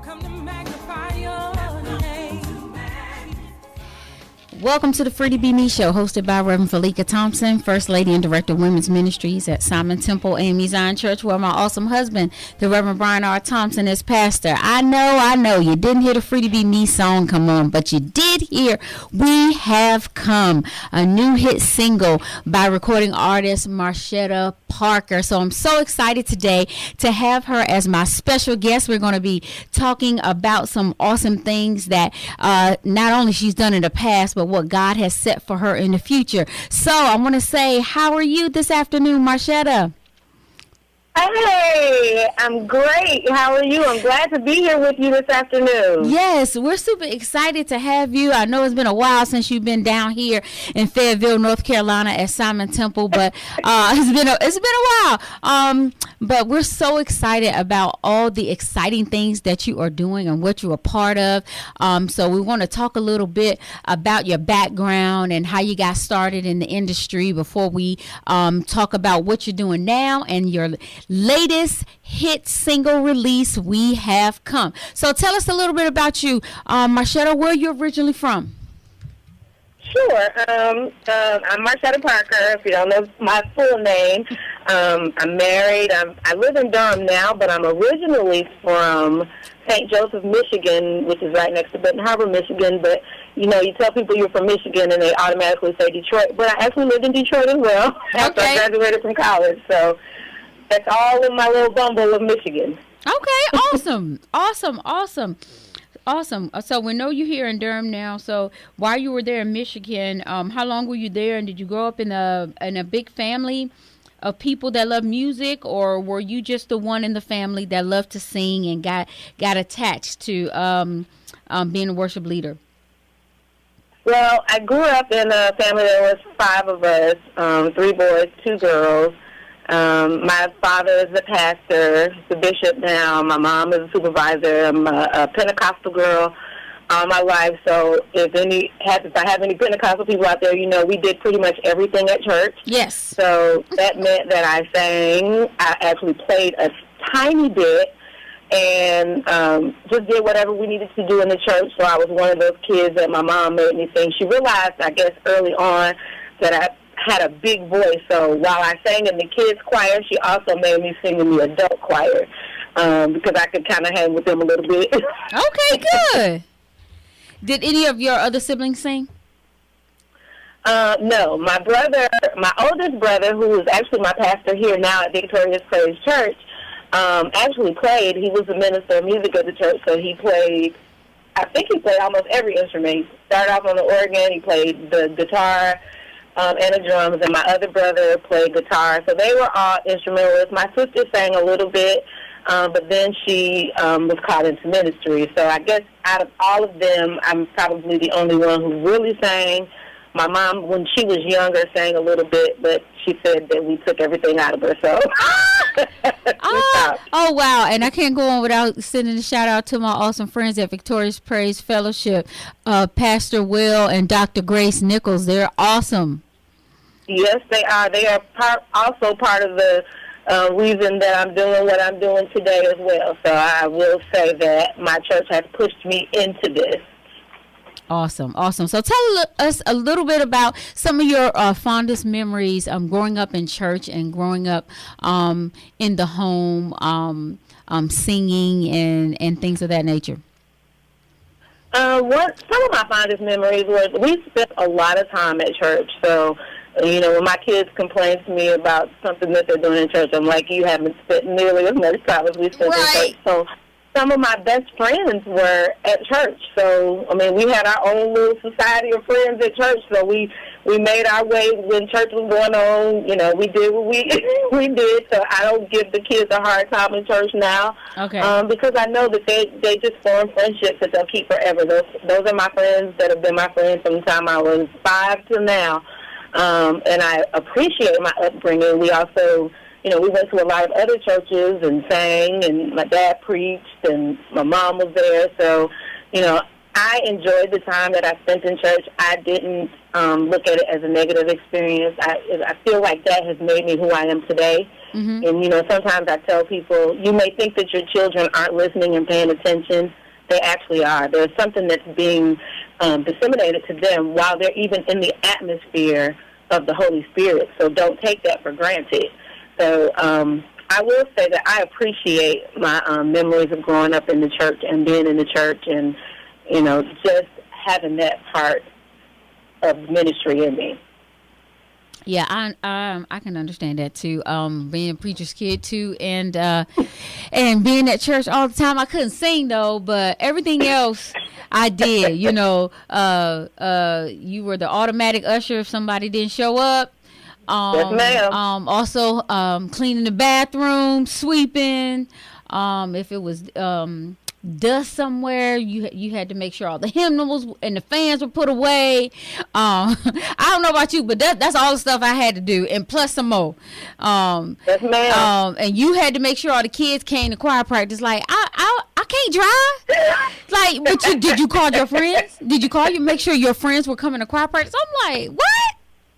come to magnify your name. Welcome to the Free to Be Me show, hosted by Reverend Felica Thompson, First Lady and Director of Women's Ministries at Simon Temple AME Zion Church, where my awesome husband, the Reverend Brian R. Thompson, is pastor. I know, you didn't hear the Free to Be Me song come on, but you did hear We Have Come, a new hit single by recording artist Marshetta Parker. So I'm so excited today to have her as my special guest. We're going to be talking about some awesome things that not only she's done in the past, but what God has set for her in the future. So I want to say, how are you this afternoon, Marshetta? Hey, I'm great. How are you? I'm glad to be here with you this afternoon. Yes, we're super excited to have you. I know it's been a while since you've been down here in Fayetteville, North Carolina at Simon Temple, but it's been a while. But we're so excited about all the exciting things that you are doing and what you're a part of. So we want to talk a little bit about your background and how you got started in the industry before we talk about what you're doing now and your latest hit single release, We Have Come. So tell us a little bit about you, Marshetta. Where are you originally from? Sure. I'm Marshetta Parker, if you don't know my full name. I'm married. I live in Durham now, but I'm originally from St. Joseph, Michigan, which is right next to Benton Harbor, Michigan. But, you tell people you're from Michigan, and they automatically say Detroit. But I actually lived in Detroit as well after I graduated from college. So that's all in my little bumble of Michigan. Okay, awesome. So we know you're here in Durham now. So while you were there in Michigan, how long were you there, and did you grow up in a big family of people that love music, or were you just the one in the family that loved to sing and got attached to being a worship leader? Well, I grew up in a family. There was 5 of us, 3 boys, 2 girls. My father is the pastor, the bishop now. My mom is a supervisor. I'm a Pentecostal girl all my life. So if I have any Pentecostal people out there, we did pretty much everything at church. Yes. So that meant that I sang. I actually played a tiny bit and just did whatever we needed to do in the church. So I was one of those kids that my mom made me sing. She realized, I guess, early on that I had a big voice, so while I sang in the kids' choir, she also made me sing in the adult choir because I could kind of hang with them a little bit. Okay, good. Did any of your other siblings sing? No. My oldest brother, who is actually my pastor here now at Victorious Praise Church, actually played. He was the minister of music of the church, so he played, I think he played almost every instrument. He started off on the organ, he played the guitar, and the drums, and my other brother played guitar. So they were all instrumentalists. My sister sang a little bit, but then she was called into ministry. So I guess out of all of them, I'm probably the only one who really sang. My mom, when she was younger, sang a little bit, but she said that we took everything out of her. So, oh, wow. And I can't go on without sending a shout-out to my awesome friends at Victorious Praise Fellowship, Pastor Will and Dr. Grace Nichols. They're awesome. Yes, they are. They are also part of the reason that I'm doing what I'm doing today as well. So I will say that my church has pushed me into this. Awesome. So tell us a little bit about some of your fondest memories growing up in church and growing up in the home, singing and things of that nature. Some of my fondest memories was we spent a lot of time at church. So, when my kids complain to me about something that they're doing in church, I'm like, you haven't spent nearly as much time as we spent in church. So some of my best friends were at church. So, we had our own little society of friends at church. So we made our way when church was going on. We did what we did. So I don't give the kids a hard time in church now. Okay. Because I know that they just form friendships that they'll keep forever. Those are my friends that have been my friends from the time I was 5 to now. And I appreciate my upbringing. We also, we went to a lot of other churches and sang, and my dad preached, and my mom was there. So, I enjoyed the time that I spent in church. I didn't look at it as a negative experience. I feel like that has made me who I am today. And, you know, sometimes I tell people, you may think that your children aren't listening and paying attention. They actually are. There's something that's being disseminated to them while they're even in the atmosphere of the Holy Spirit. So don't take that for granted. So I will say that I appreciate my memories of growing up in the church and being in the church and, you know, just having that part of ministry in me. Yeah, I can understand that too. Being a preacher's kid too, and being at church all the time. I couldn't sing though, but everything else I did. You know, you were the automatic usher if somebody didn't show up. Yes, ma'am. Also, cleaning the bathroom, sweeping. If it was dust somewhere, you had to make sure all the hymnals and the fans were put away. I don't know about you, but that's all the stuff I had to do, and plus some more. Yes, ma'am. And you had to make sure all the kids came to choir practice. Like I can't drive. Like, but did you call your friends? Did you make sure your friends were coming to choir practice? I'm like, what?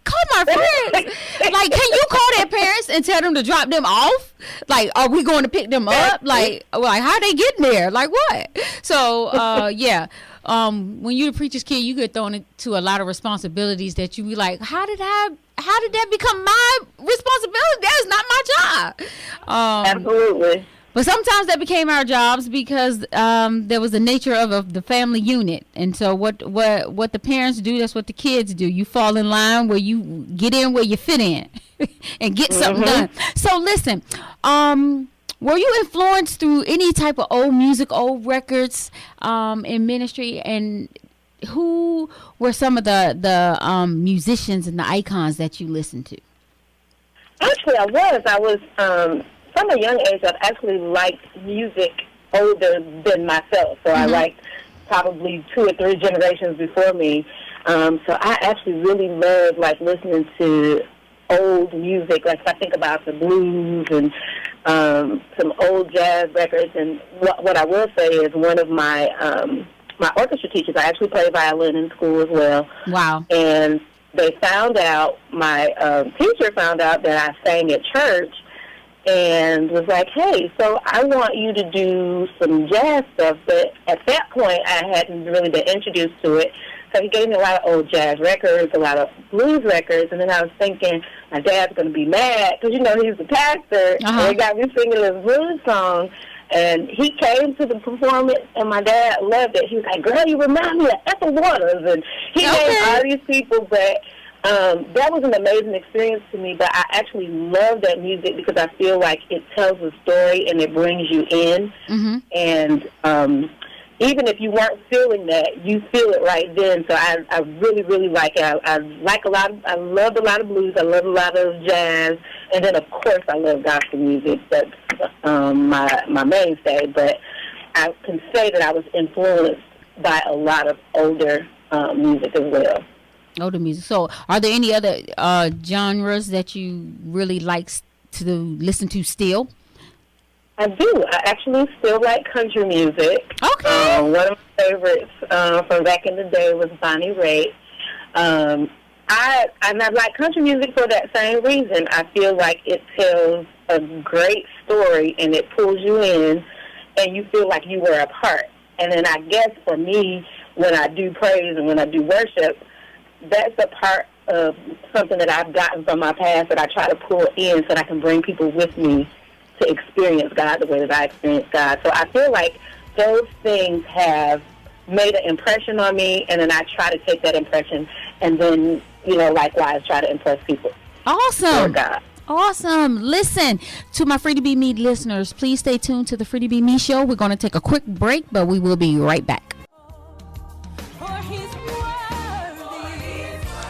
Call my friends. Like, can you call their parents and tell them to drop them off? Like, are we going to pick them up? Like how they getting there? Like, what? So, yeah. When you're the preacher's kid, you get thrown into a lot of responsibilities that you be like, how did that become my responsibility? That is not my job. Absolutely. But sometimes that became our jobs because there was the nature of the family unit. And so what the parents do, that's what the kids do. You fall in line where you get in where you fit in and get something done. So listen, were you influenced through any type of old music, old records in ministry? And who were some of the musicians and the icons that you listened to? Actually, I was from a young age, I've actually liked music older than myself. So I liked probably 2 or 3 generations before me. So I actually really love, like, listening to old music. Like, if I think about the blues and some old jazz records. And what I will say is one of my my orchestra teachers, I actually play violin in school as well. Wow. And they found out, my teacher found out that I sang at church, and was like, hey, so I want you to do some jazz stuff. But at that point, I hadn't really been introduced to it. So he gave me a lot of old jazz records, a lot of blues records. And then I was thinking, my dad's going to be mad because, you know, he's the pastor. And he got me singing this blues song. And he came to the performance, and my dad loved it. He was like, girl, you remind me of Ethel Waters. And he named all these people, but that was an amazing experience to me, but I actually love that music because I feel like it tells a story and it brings you in. And even if you weren't feeling that, you feel it right then. So I really, really like it. I love a lot of blues. I love a lot of jazz. And then, of course, I love gospel music. That's my mainstay. But I can say that I was influenced by a lot of older music as well. Older music. So are there any other genres that you really like to listen to still? I do. I actually still like country music. Okay. One of my favorites from back in the day was Bonnie Raitt. I like country music for that same reason. I feel like it tells a great story and it pulls you in and you feel like you were a part. And then I guess for me, when I do praise and when I do worship, that's a part of something that I've gotten from my past that I try to pull in so that I can bring people with me to experience God the way that I experience God. So I feel like those things have made an impression on me, and then I try to take that impression and then, you know, likewise try to impress people. Awesome. For God. Awesome. Listen, to my Free to Be Me listeners, please stay tuned to the Free to Be Me show. We're going to take a quick break, but we will be right back.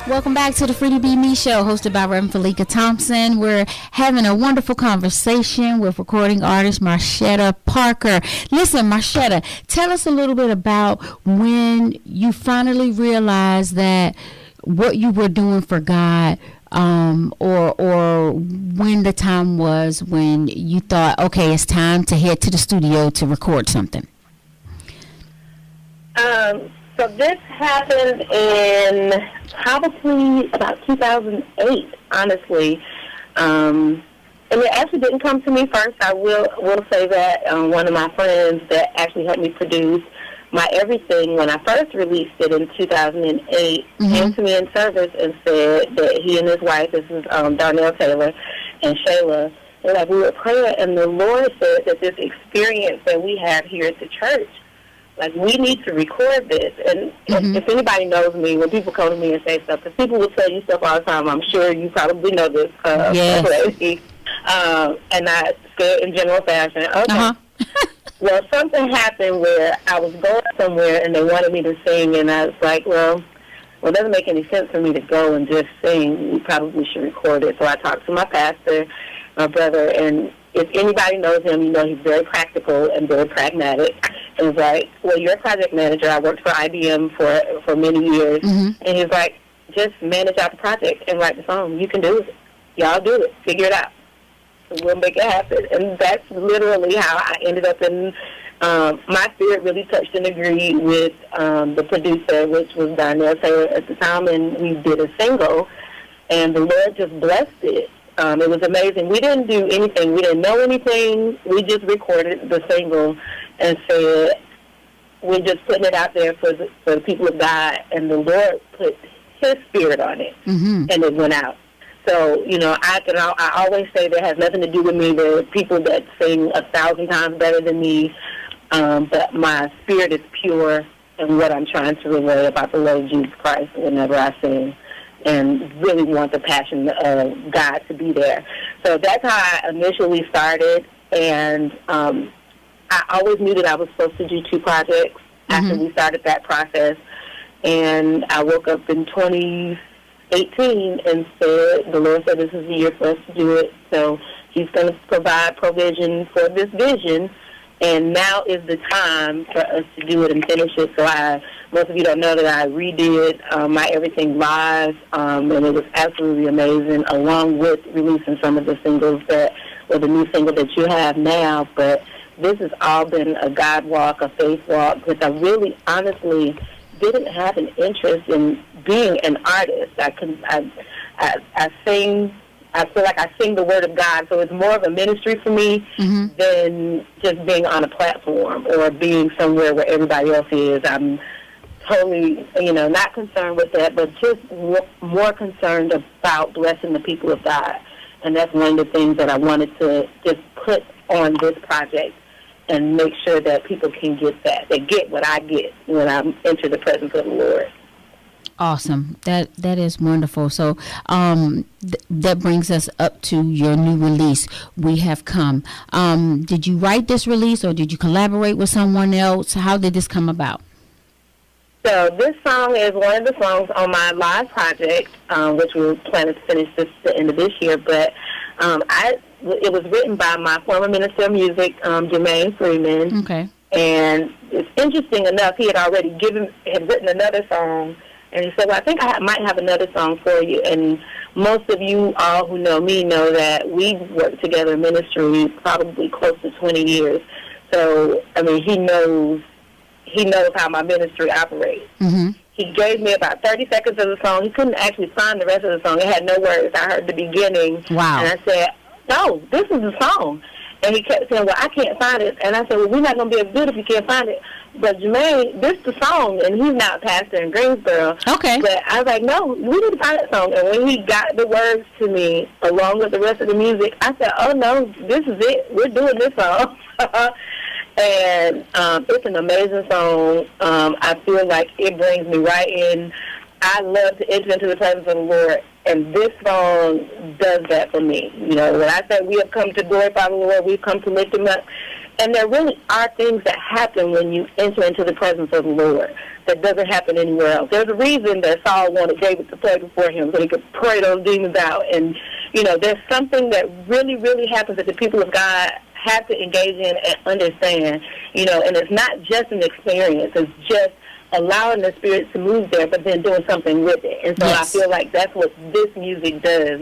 Welcome back to the Free to Be Me show, hosted by Reverend Felica Thompson. We're having a wonderful conversation with recording artist Marshetta Parker. Listen, Marshetta, tell us a little bit about when you finally realized that what you were doing for God, or when the time was when you thought, okay, it's time to head to the studio to record something. So this happened in probably about 2008, honestly. And it actually didn't come to me first. I will say that one of my friends that actually helped me produce my Everything when I first released it in 2008 came to me in service and said that he and his wife, this is Darnell Taylor and Shayla, they're like, we were praying, and the Lord said that this experience that we have here at the church, like, we need to record this. And if anybody knows me, when people come to me and say stuff, because people will tell you stuff all the time, I'm sure you probably know this, lady. And I said in general fashion, okay. Well, something happened where I was going somewhere and they wanted me to sing, and I was like, well, it doesn't make any sense for me to go and just sing. We probably should record it. So I talked to my pastor, my brother, and if anybody knows him, you know he's very practical and very pragmatic. And he's like, well, you're a project manager. I worked for IBM for many years. And he's like, just manage out the project and write the song. You can do it. Y'all do it. Figure it out. We'll make it happen. And that's literally how I ended up in, my spirit really touched and agreed with the producer, which was Darnell Taylor at the time, and we did a single, and the Lord just blessed it. It was amazing. We didn't do anything. We didn't know anything. We just recorded the single and said, we're just putting it out there for the people of God, and the Lord put His spirit on it, and it went out. So, you know, I always say that has nothing to do with me. There are people that sing 1,000 times better than me, but my spirit is pure in what I'm trying to relay about the Lord Jesus Christ whenever I sing, and really want the passion of God to be there. So that's how I initially started, and I always knew that I was supposed to do 2 projects after we started that process, and I woke up in 2018 and said, the Lord said this is the year for us to do it, so He's going to provide provision for this vision, and now is the time for us to do it and finish it. So most of you don't know that I redid my Everything live, and it was absolutely amazing, along with releasing some of the singles the new single that you have now. But this has all been a God walk, a faith walk, because I really, honestly, didn't have an interest in being an artist. I sing. I feel like I sing the word of God, so it's more of a ministry for me than just being on a platform or being somewhere where everybody else is. I'm totally, not concerned with that, but just more concerned about blessing the people of God. And that's one of the things that I wanted to just put on this project and make sure that people can get that. They get what I get when I enter the presence of the Lord. Awesome. That is wonderful. So that brings us up to your new release, We Have Come. Did you write this release or did you collaborate with someone else? How did this come about? So this song is one of the songs on my live project, which we were planning to finish this the end of this year. But it was written by my former minister of music, Jermaine Freeman. Okay. And it's interesting enough, he had already written another song. And he said, well, I think I might have another song for you. And most of you all who know me know that we've worked together in ministry probably close to 20 years. So, he knows how my ministry operates. He gave me about 30 seconds of the song. He couldn't actually find the rest of the song. It had no words. I heard the beginning. Wow. And I said, no, this is the song. And he kept saying, well, I can't find it. And I said, well, we're not going to be able to do it if you can't find it. But Jermaine, this is the song, and he's not a pastor in Greensboro. Okay. But I was like, no, we need to find that song. And when he got the words to me, along with the rest of the music, I said, oh, no, this is it. We're doing this song. And it's an amazing song. I feel like it brings me right in. I love to enter into the presence of the Lord, and this song does that for me. When I say we have come to glorify the Lord, we've come to lift Him up. And there really are things that happen when you enter into the presence of the Lord that doesn't happen anywhere else. There's a reason that Saul wanted David to pray before him so he could pray those demons out. And, there's something that really, really happens that the people of God have to engage in and understand, and it's not just an experience. It's just allowing the Spirit to move there, but then doing something with it. And so I feel like that's what this music does,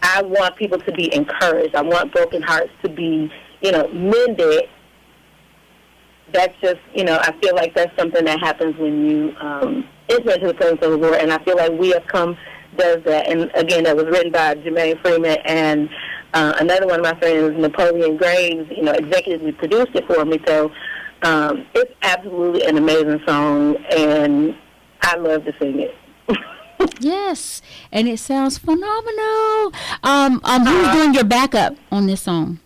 I want people to be encouraged. I want broken hearts to be mended. That's just, I feel like that's something that happens when you enter into the presence of the Lord, and I feel like We Have Come does that. And again, that was written by Jermaine Freeman, and Another one of my friends, Napoleon Graves, executively produced it for me. So it's absolutely an amazing song, and I love to sing it. Yes, and it sounds phenomenal. Who's doing your backup on this song?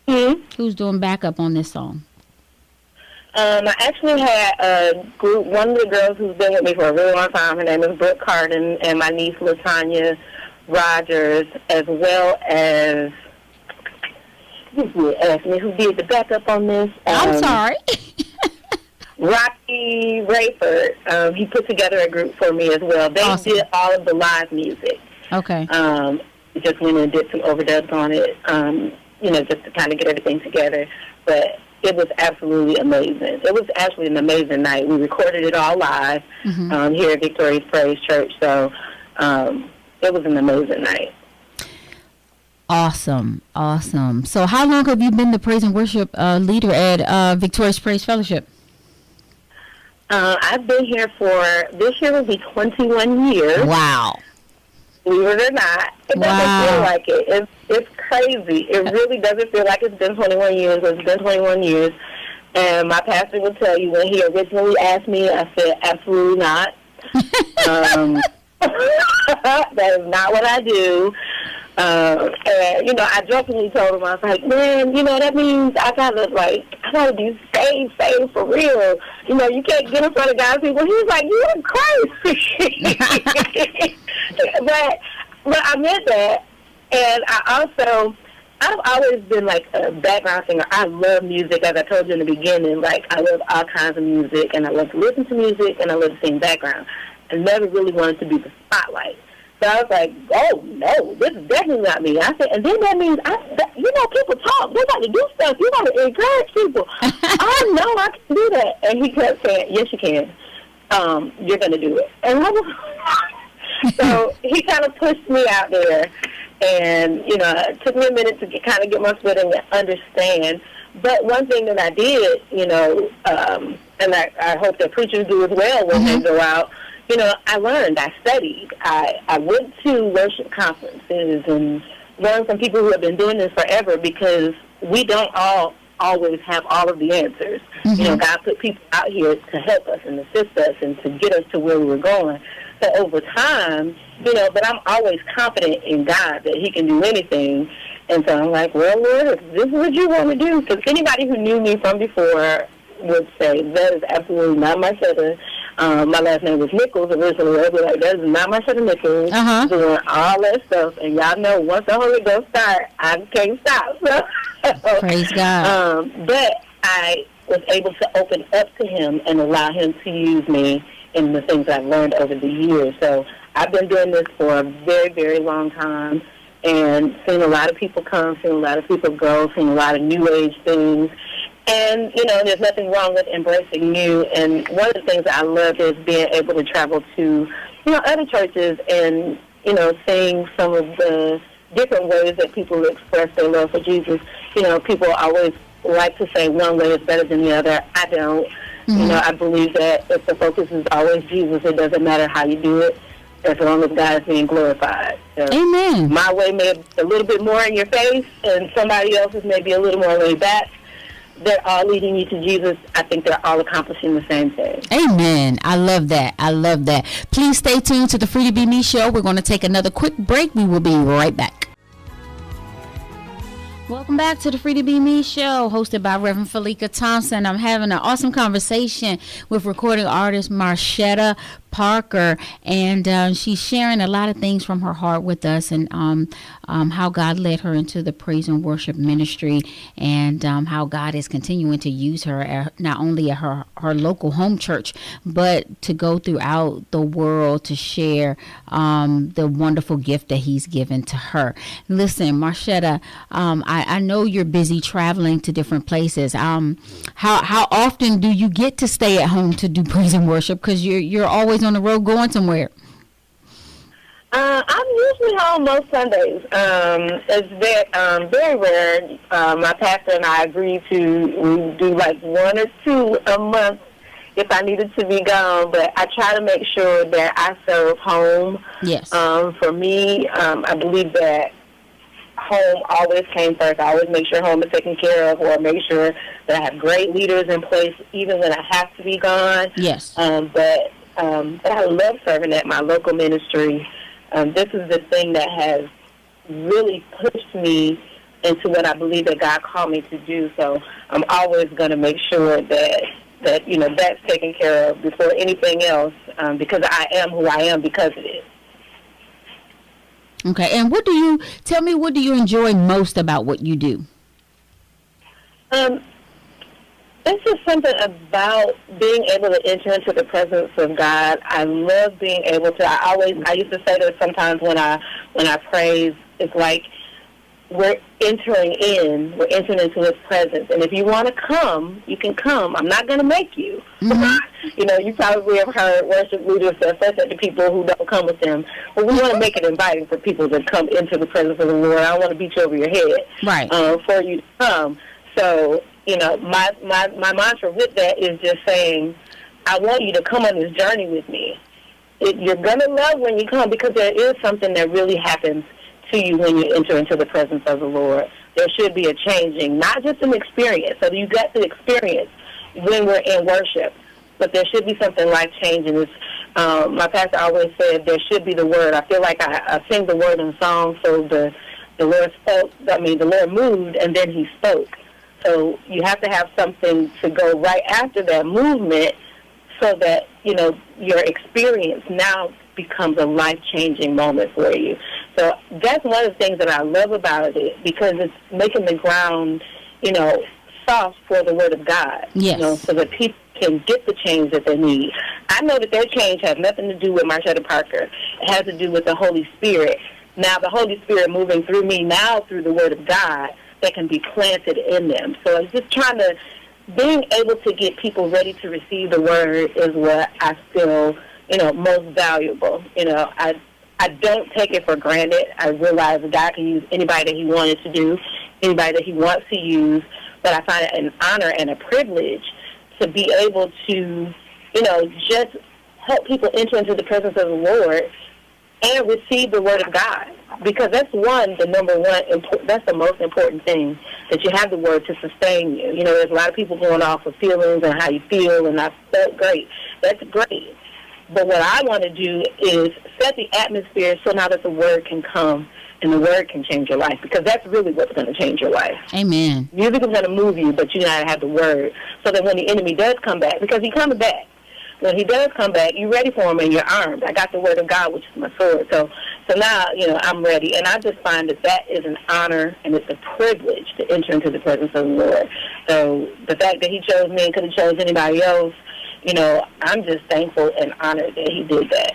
Who's doing backup on this song? I actually had a group, one of the girls who's been with me for a really long time, her name is Brooke Carden, and my niece LaTanya Rogers, as well as, you asked me who did the backup on this. I'm sorry. Rocky Rayford, he put together a group for me as well. They did all of the live music. Okay. Just went and did some overdubs on it, just to kind of get everything together. But it was absolutely amazing. It was actually an amazing night. We recorded it all live here at Victoria's Praise Church. So it was an amazing night. Awesome. So how long have you been the praise and worship leader at Victoria's Praise Fellowship? I've been here this year will be 21 years. Wow. Believe it or not. It doesn't feel like it. It's crazy. It really doesn't feel like it's been 21 years. It's been 21 years. And my pastor will tell you, when he originally asked me, I said, absolutely not. That is not what I do. And, I jokingly told him, I was like, man, that means I gotta be saved for real. You can't get in front of God's people. He's like, you're crazy. but I meant that. And I've always been like a background singer. I love music, as I told you in the beginning. Like, I love all kinds of music, and I love to listen to music, and I love to sing background. I never really wanted to be the spotlight. So I was like, oh, no, this is definitely not me. I said, and then that means, people talk. They got to do stuff. You got to encourage people. Oh, no, I can do that. And he kept saying, yes, you can. You're going to do it. And I was, so he kind of pushed me out there. And, it took me a minute to kind of get my footing and understand. But one thing that I did, and I hope that preachers do as well when they go out, I learned, I studied. I went to worship conferences and learned from people who have been doing this forever, because we don't always have all of the answers. God put people out here to help us and assist us and to get us to where we were going. So over time, but I'm always confident in God that he can do anything. And so I'm like, well, Lord, if this is what you want to do, because anybody who knew me from before would say, that is absolutely not Marshetta. My last name was Nichols originally. I'd be like, that is not Marshetta Nichols. Doing all that stuff. And y'all know, once the Holy Ghost starts, I can't stop. So, praise God. But I was able to open up to him and allow him to use me in the things I've learned over the years. So I've been doing this for a very, very long time, and seen a lot of people come, seen a lot of people go, seen a lot of new age things. And, there's nothing wrong with embracing new. And one of the things that I love is being able to travel to, other churches and, seeing some of the different ways that people express their love for Jesus. People always like to say one way is better than the other. I don't. I believe that if the focus is always Jesus, it doesn't matter how you do it, as long as God is being glorified. So amen. My way may be a little bit more in your face, and somebody else's may be a little more laid back. They're all leading you to Jesus. I think they're all accomplishing the same thing. Amen. I love that. Please stay tuned to the Free to Be Me show. We're going to take another quick break. We will be right back. Welcome back to the Free to Be Me show, hosted by Reverend Felica Thompson. I'm having an awesome conversation with recording artist Marshetta Parker, and she's sharing a lot of things from her heart with us, and how God led her into the praise and worship ministry, and how God is continuing to use her not only at her local home church, but to go throughout the world to share the wonderful gift that he's given to her. Listen, Marshetta, I know you're busy traveling to different places. How often do you get to stay at home to do praise and worship? Because you're always on the road going somewhere. I'm usually home most Sundays. It's very rare. My pastor and I agree to do like one or two a month if I needed to be gone, but I try to make sure that I serve home. Yes. For me, I believe that home always came first. I always make sure home is taken care of, or make sure that I have great leaders in place even when I have to be gone. Yes. But I love serving at my local ministry. This is the thing that has really pushed me into what I believe that God called me to do. So I'm always going to make sure that that's taken care of before anything else, because I am who I am because of it. Okay, and what do you enjoy most about what you do? It's just something about being able to enter into the presence of God. I love being able to. I used to say that sometimes when I praise, it's like we're entering into His presence. And if you want to come, you can come. I'm not going to make you. Mm-hmm. You probably have heard worship leaders say that to people who don't come with them. But we want to make it inviting for people to come into the presence of the Lord. I don't want to beat you over your head, right? For you to come. So, my mantra with that is just saying, I want you to come on this journey with me. You're going to love when you come, because there is something that really happens to you when you enter into the presence of the Lord. There should be a changing, not just an experience. So you get the experience when we're in worship, but there should be something life-changing. My pastor always said there should be the word. I feel like I sing the word in song, so the Lord spoke. The Lord moved, and then He spoke. So you have to have something to go right after that movement, so that your experience now becomes a life-changing moment for you. So that's one of the things that I love about it, because it's making the ground, soft for the Word of God. Yes. So that people can get the change that they need. I know that their change has nothing to do with Marshetta Parker. It has to do with the Holy Spirit. Now, the Holy Spirit moving through me now through the Word of God that can be planted in them. So it's just being able to get people ready to receive the Word is what I feel, most valuable. I don't take it for granted. I realize that God can use anybody that He wanted to do, anybody that He wants to use, but I find it an honor and a privilege to be able to, just help people enter into the presence of the Lord and receive the Word of God, because that's the number one, that's the most important thing, that you have the Word to sustain you. There's a lot of people going off of feelings and how you feel, and I felt great. That's great. But what I want to do is set the atmosphere so now that the Word can come and the Word can change your life, because that's really what's going to change your life. Amen. Music is going to move you, but you got to have the Word, so that when the enemy does come back, because he comes back, when he does come back, you're ready for him in your arms. I got the Word of God, which is my sword. So now, I'm ready. And I just find that is an honor and it's a privilege to enter into the presence of the Lord. So the fact that He chose me and could have chose anybody else, I'm just thankful and honored that He did that.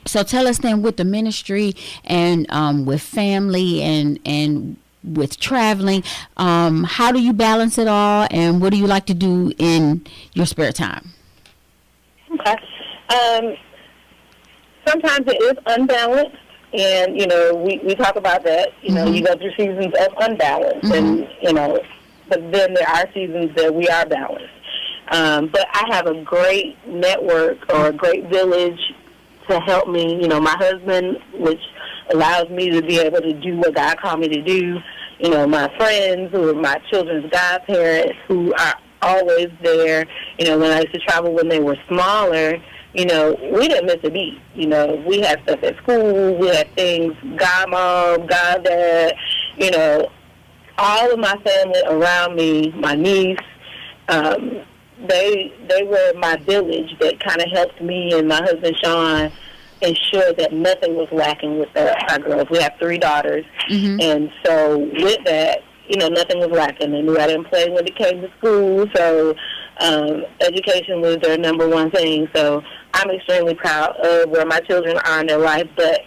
So tell us then, with the ministry and with family and with traveling, how do you balance it all, and what do you like to do in your spare time? Okay. Sometimes it is unbalanced, and, we talk about that. Mm-hmm. You go through seasons of unbalance, Mm-hmm. and, but then there are seasons that we are balanced. But I have a great network or a great village to help me. My husband, which allows me to be able to do what God called me to do. My friends, who are my children's godparents, who are always there. When I used to travel when they were smaller, we didn't miss a beat. We had stuff at school, we had things, godmom, goddad, all of my family around me, my niece, they were my village that kind of helped me and my husband Sean ensure that nothing was lacking with our girls. We have 3 daughters, Mm-hmm. and so with that, nothing was lacking. They knew I didn't play when it came to school, so education was their number one thing. So I'm extremely proud of where my children are in their life, but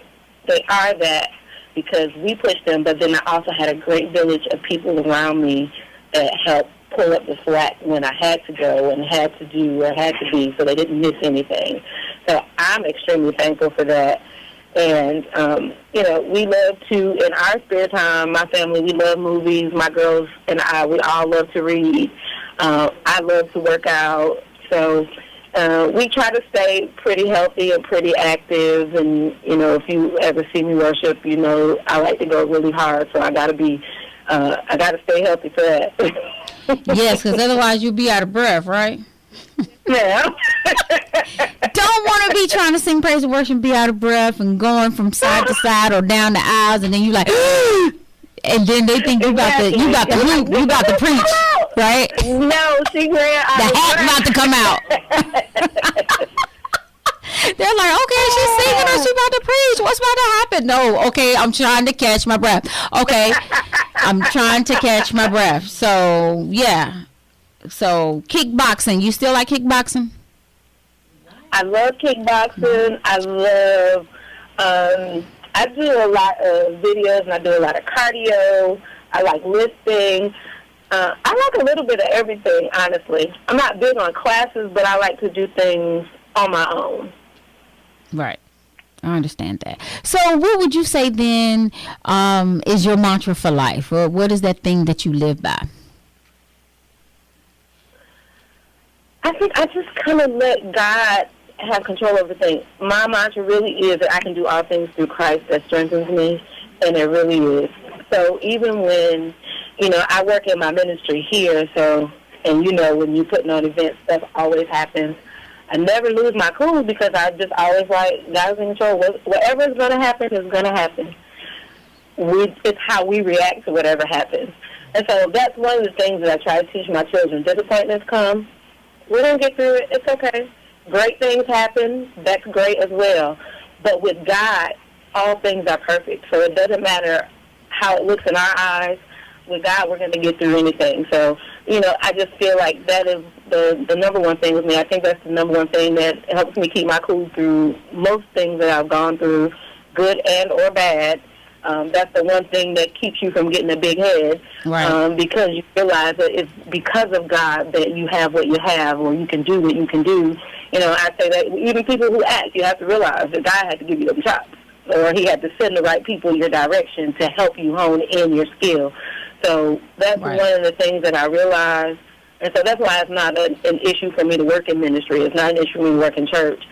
they are that because we pushed them, but then I also had a great village of people around me that helped pull up the slack when I had to go and had to do or had to be, so they didn't miss anything. So I'm extremely thankful for that. And, we love to, in our spare time, my family, we love movies. My girls and I, we all love to read. I love to work out. So we try to stay pretty healthy and pretty active. And, if you ever see me worship, I like to go really hard. So I got to stay healthy for that. Yes, because otherwise you'll be out of breath, right? Yeah. Don't want to be trying to sing praise and worship and be out of breath and going from side to side or down the aisles, and then you like, and then they think you about to preach, right? No, see, Grant, the hat about to come out. They're like, okay, she's singing or she's about to preach. What's about to happen? No, okay, I'm trying to catch my breath. Okay, I'm trying to catch my breath. So, yeah. So, kickboxing. You still like kickboxing? I love kickboxing. I love, I do a lot of videos and I do a lot of cardio. I like lifting. I like a little bit of everything, honestly. I'm not big on classes, but I like to do things on my own. Right. I understand that. So what would you say then is your mantra for life? Or what is that thing that you live by? I think I just kind of let God have control over things. My mantra really is that I can do all things through Christ that strengthens me, and it really is. So even when, I work in my ministry here, so, and when you're putting on events, stuff always happens. I never lose my cool because I just always like, God's in control. Whatever is going to happen is going to happen. It's how we react to whatever happens. And so that's one of the things that I try to teach my children. Disappointments come. We're going to get through it. It's okay. Great things happen. That's great as well. But with God, all things are perfect. So it doesn't matter how it looks in our eyes. With God, we're going to get through anything. So, I just feel like that is the number one thing with me. I think that's the number one thing that helps me keep my cool through most things that I've gone through, good and or bad. That's the one thing that keeps you from getting a big head, right. Because you realize that it's because of God that you have what you have, or you can do what you can do. I say that even people who act, you have to realize that God had to give you them chops, or he had to send the right people in your direction to help you hone in your skill. So that's right. one of the things that I realized. And so that's why it's not an issue for me to work in ministry. It's not an issue for me to work in church,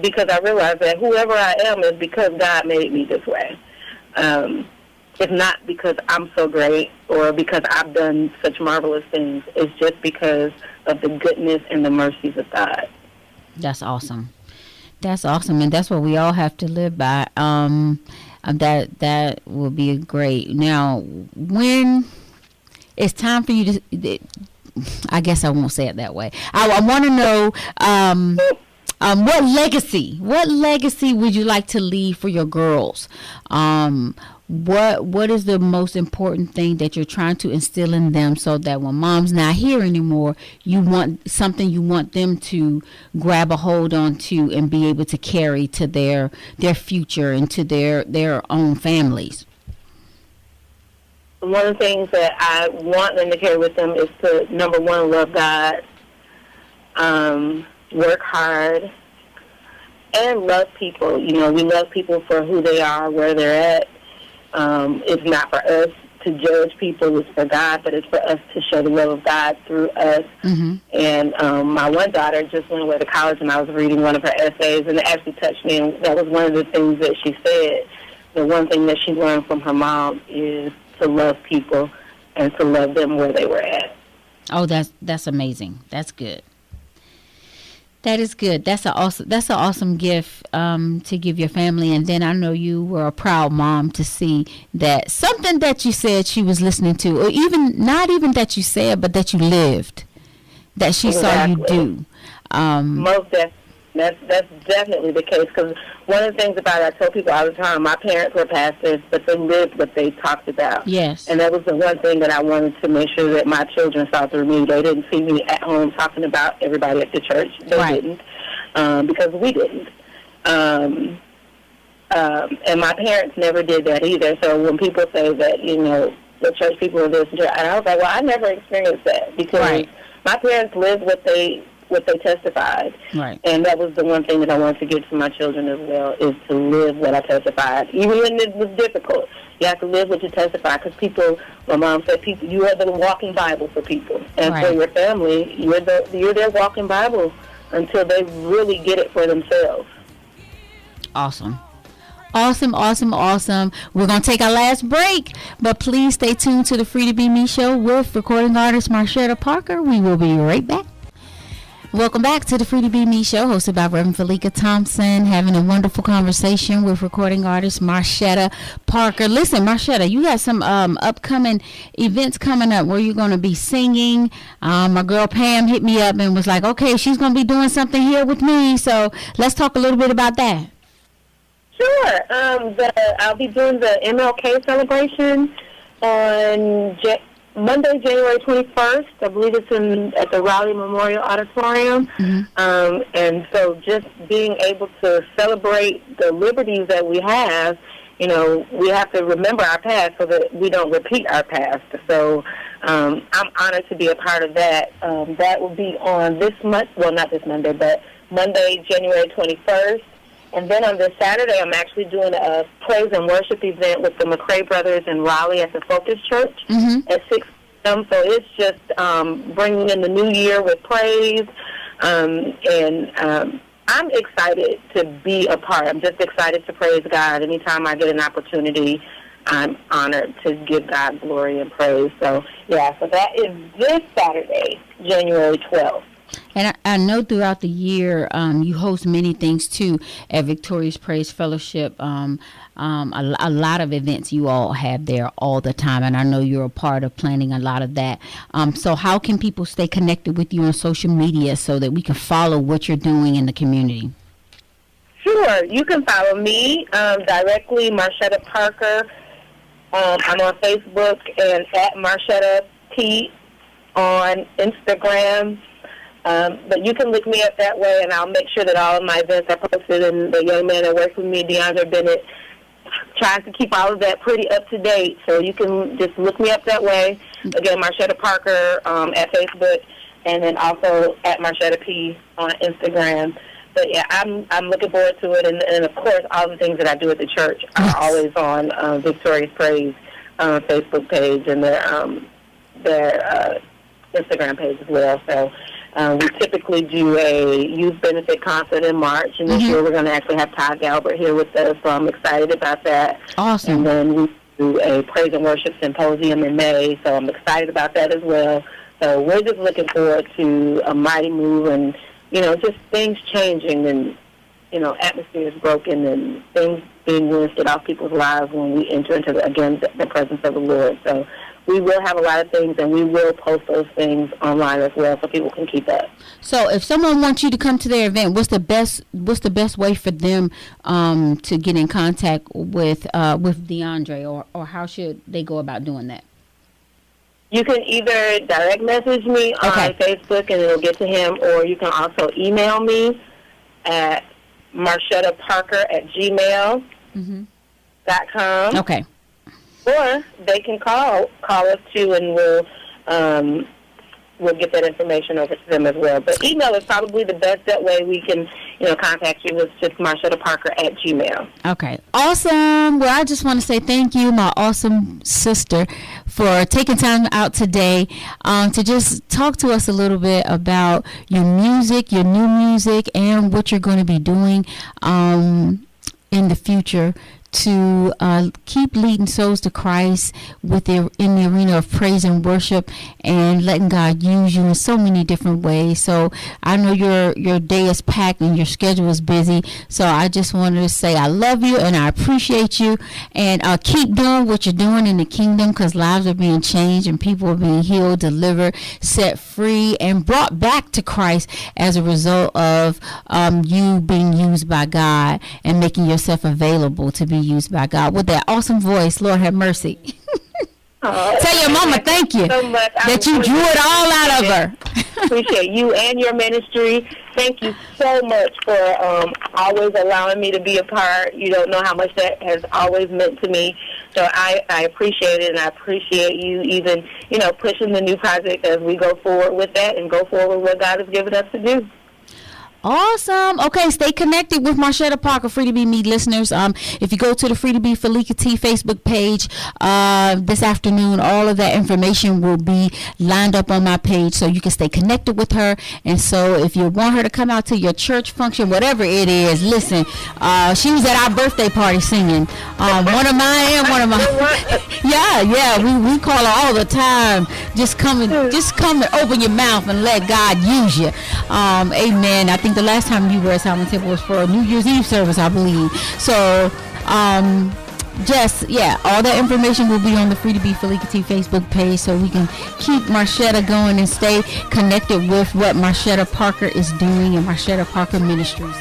because I realize that whoever I am is because God made me this way. It's not because I'm so great or because I've done such marvelous things. It's just because of the goodness and the mercies of God. That's awesome. That's awesome, and that's what we all have to live by. That will be great. Now, when it's time for you to, I guess I won't say it that way. I want to know what legacy would you like to leave for your girls? What is the most important thing that you're trying to instill in them so that when mom's not here anymore, you want them to grab a hold on to and be able to carry to their future and to their own families? One of the things that I want them to carry with them is to, number one, love God, work hard, and love people. We love people for who they are, where they're at. It's not for us to judge people, it's for God, but it's for us to show the love of God through us. Mm-hmm. And my one daughter just went away to college, and I was reading one of her essays, and it actually touched me, and that was one of the things that she said. The one thing that she learned from her mom is to love people and to love them where they were at. Oh, that's amazing. That's good. That is good. That's an awesome gift to give your family. And then I know you were a proud mom to see that something that you said she was listening to, or even not even that you said, but that you lived, that she exactly. saw you do. Most definitely. That's definitely the case, because one of the things about it, I tell people all the time, my parents were pastors, but they lived what they talked about. Yes. And that was the one thing that I wanted to make sure that my children saw through me. They didn't see me at home talking about everybody at the church. They right. didn't, because we didn't. And my parents never did that either. So when people say that, the church people are this, and I was like, well, I never experienced that, because right. my parents lived what they testified. Right. And that was the one thing that I wanted to give to my children as well, is to live what I testified. Even when it was difficult, you have to live what you testify, because my mom said, you are the walking Bible for people. And right. for your family, you're their walking Bible until they really get it for themselves. Awesome. Awesome, awesome, awesome. We're going to take our last break, but please stay tuned to the Free to Be Me show with recording artist Marshetta Parker. We will be right back. Welcome back to the Free to Be Me show, hosted by Reverend Felica Thompson, having a wonderful conversation with recording artist Marshetta Parker. Listen, Marshetta, you got some upcoming events coming up where you're going to be singing. My girl Pam hit me up and was like, okay, she's going to be doing something here with me, so let's talk a little bit about that. Sure. I'll be doing the MLK celebration on Monday, January 21st. I believe it's at the Raleigh Memorial Auditorium. Mm-hmm. And so just being able to celebrate the liberties that we have, we have to remember our past so that we don't repeat our past. So I'm honored to be a part of that. That will be on this month, well, not this Monday, but Monday, January 21st. And then on this Saturday, I'm actually doing a praise and worship event with the McCrae Brothers in Raleigh at the Focus Church at 6 p.m. So it's just bringing in the new year with praise. I'm excited to be a part. I'm just excited to praise God. Anytime I get an opportunity, I'm honored to give God glory and praise. So, so that is this Saturday, January 12th. And I know throughout the year you host many things too at Victorious Praise Fellowship. A lot of events you all have there all the time, and I know you're a part of planning a lot of that. So how can people stay connected with you on social media so that we can follow what you're doing in the community? Sure. You can follow me directly, Marshetta Parker. I'm on Facebook and at Marshetta P on Instagram. But you can look me up that way, and I'll make sure that all of my events are posted. And the young man that works with me, DeAndre Bennett, tries to keep all of that pretty up to date. So you can just look me up that way. Again, Marshetta Parker at Facebook, and then also at Marshetta P on Instagram. But yeah, I'm looking forward to it, and of course, all the things that I do at the church are always on Victorious Praise Facebook page and their Instagram page as well. So. We typically do a youth benefit concert in March, and this year we're going to actually have Todd Galbert here with us, so I'm excited about that. Awesome. And then we do a praise and worship symposium in May, so I'm excited about that as well. So we're just looking forward to a mighty move and, just things changing and, atmospheres broken and things being lifted off people's lives when we enter into, the presence of the Lord. So we will have a lot of things, and we will post those things online as well, so people can keep up. So, if someone wants you to come to their event, what's the best way for them to get in contact with DeAndre, or how should they go about doing that? You can either direct message me on Facebook, and it'll get to him, or you can also email me at marshettaparker@gmail.com. Okay. Or they can call us too, and we'll get that information over to them as well. But email is probably the best. That way we can, contact you. It's just MarshettaParker@gmail. Okay. Awesome. Well, I just want to say thank you, my awesome sister, for taking time out today to just talk to us a little bit about your music, your new music, and what you're going to be doing in the future to keep leading souls to Christ in the arena of praise and worship, and letting God use you in so many different ways. So I know your day is packed and your schedule is busy. So I just wanted to say I love you and I appreciate you, and keep doing what you're doing in the kingdom, because lives are being changed and people are being healed, delivered, set free, and brought back to Christ as a result of you being used by God and making yourself available to be used by God with that awesome voice. Lord have mercy. Tell your mama thank you so much. that you drew it all out of her. Appreciate you and your ministry. Thank you so much for always allowing me to be a part. You don't know how much that has always meant to me. So I appreciate it, and I appreciate you even, pushing the new project as we go forward with that and go forward with what God has given us to do. Awesome. Okay, stay connected with Marshetta Parker, Free to Be Me listeners. If you go to the Free to Be Felica T Facebook page this afternoon, all of that information will be lined up on my page, so you can stay connected with her. And so, if you want her to come out to your church function, whatever it is, listen. She was at our birthday party singing. One of mine and one of my. Yeah. We call her all the time. Just come and open your mouth and let God use you. Amen. I think the last time you were at Simon Temple was for a New Year's Eve service, I believe. So, all that information will be on the Free to Be Felica T Facebook page, so we can keep Marshetta going and stay connected with what Marshetta Parker is doing and Marshetta Parker Ministries.